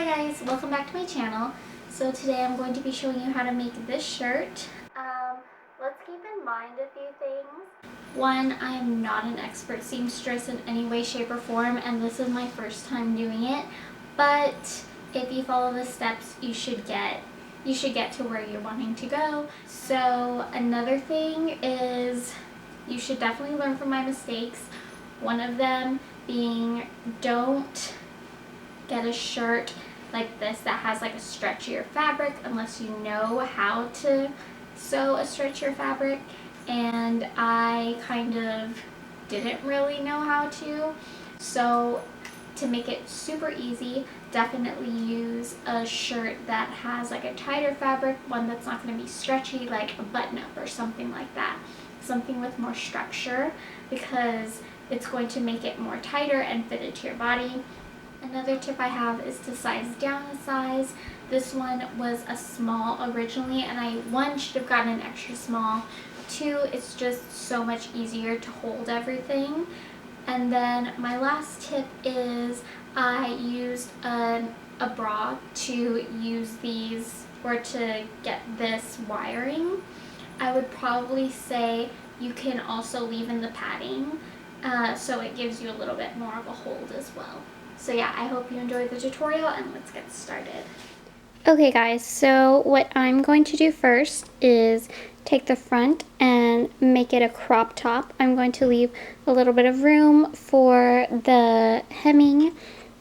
Hi guys, welcome back to my channel. So today I'm going to be showing you how to make this shirt. Let's keep in mind a few things. One, I am not an expert seamstress in any way, shape, or form, and this is my first time doing it. But if you follow the steps, you should get to where you're wanting to go. So another thing is you should definitely learn from my mistakes. One of them being, don't get a shirt like this that has like a stretchier fabric unless you know how to sew a stretchier fabric, and I kind of didn't really know how to. So to make it super easy, definitely use a shirt that has like a tighter fabric, one that's not going to be stretchy, like a button-up or something like that, something with more structure, because it's going to make it more tighter and fitted to your body. Another tip I have is to size down a size. This one was a small originally, and I, one, should have gotten an extra small. Two, it's just so much easier to hold everything. And then my last tip is I used a bra to use these, or to get this wiring. I would probably say you can also leave in the padding, so it gives you a little bit more of a hold as well. So yeah, I hope you enjoyed the tutorial, and let's get started. Okay guys, so what I'm going to do first is take the front and make it a crop top. I'm going to leave a little bit of room for the hemming,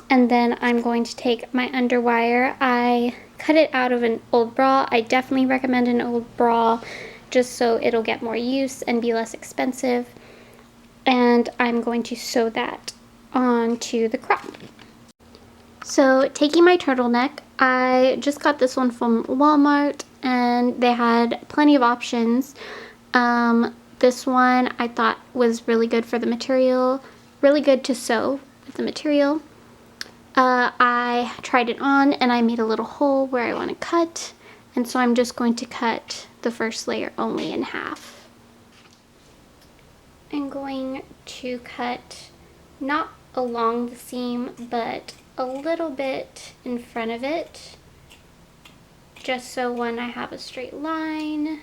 and then I'm going to take my underwire. I cut it out of an old bra. I definitely recommend an old bra just so it'll get more use and be less expensive. And I'm going to sew that onto the crop. So taking my turtleneck, I just got this one from Walmart and they had plenty of options. This one I thought was really good for the material, really good to sew with the material. I tried it on and I made a little hole where I want to cut, and so I'm just going to cut the first layer only in half. I'm going to cut not along the seam, but a little bit in front of it, just so when I have a straight line.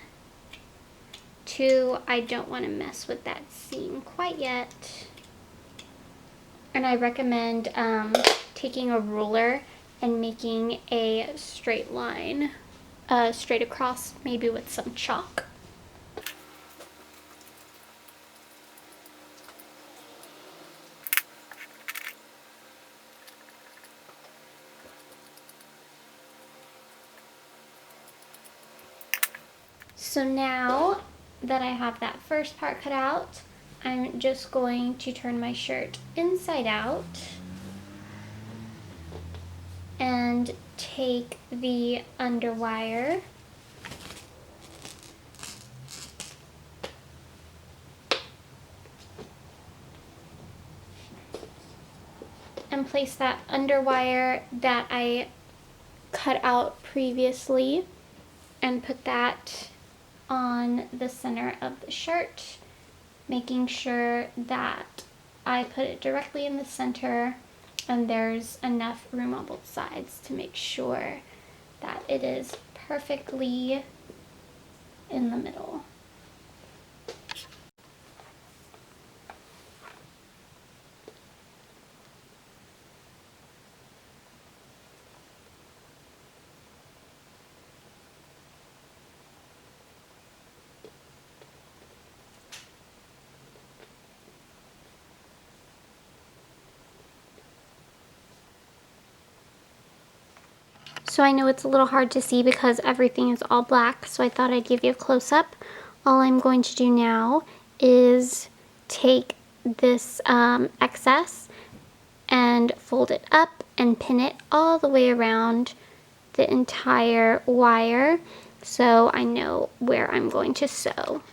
Two, I don't want to mess with that seam quite yet. And I recommend taking a ruler and making a straight line straight across, maybe with some chalk. So now that I have that first part cut out, I'm just going to turn my shirt inside out and take the underwire and place that underwire that I cut out previously and put that on the center of the shirt, making sure that I put it directly in the center and there's enough room on both sides to make sure that it is perfectly in the middle. So I know it's a little hard to see because everything is all black, so I thought I'd give you a close-up. All I'm going to do now is take this excess and fold it up and pin it all the way around the entire wire so I know where I'm going to sew.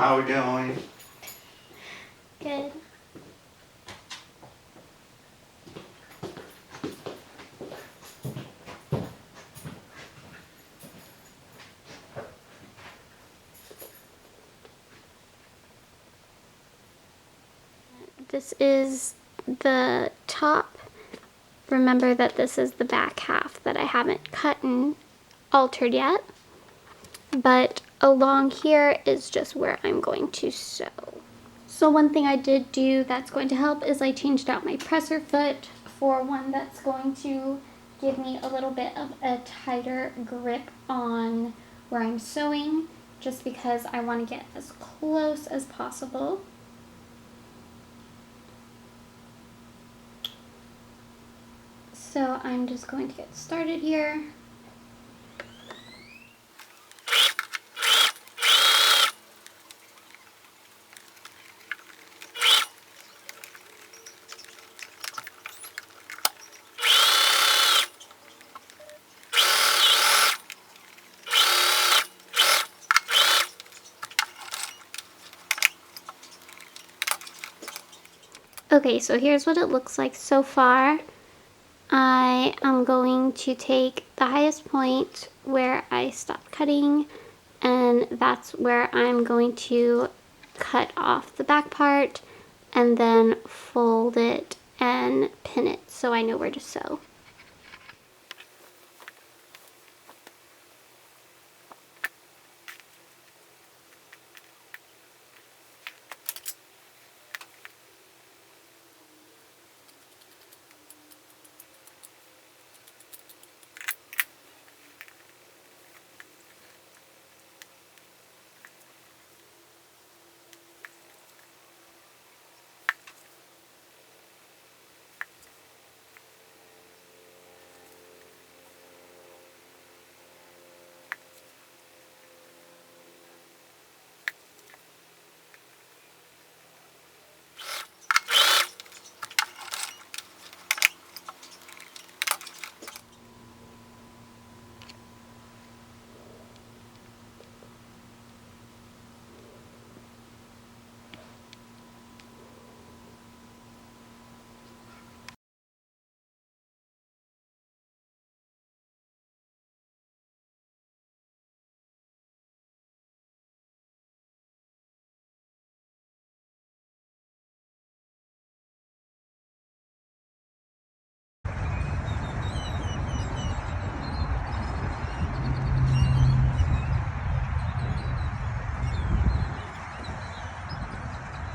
How are we doing? Good. This is the top. Remember that this is the back half that I haven't cut and altered yet. But along here is just where I'm going to sew. So one thing I did do that's going to help is I changed out my presser foot for one that's going to give me a little bit of a tighter grip on where I'm sewing, just because I want to get as close as possible. So I'm just going to get started here. Okay, so here's what it looks like so far. I am going to take the highest point where I stopped cutting, and that's where I'm going to cut off the back part and then fold it and pin it so I know where to sew.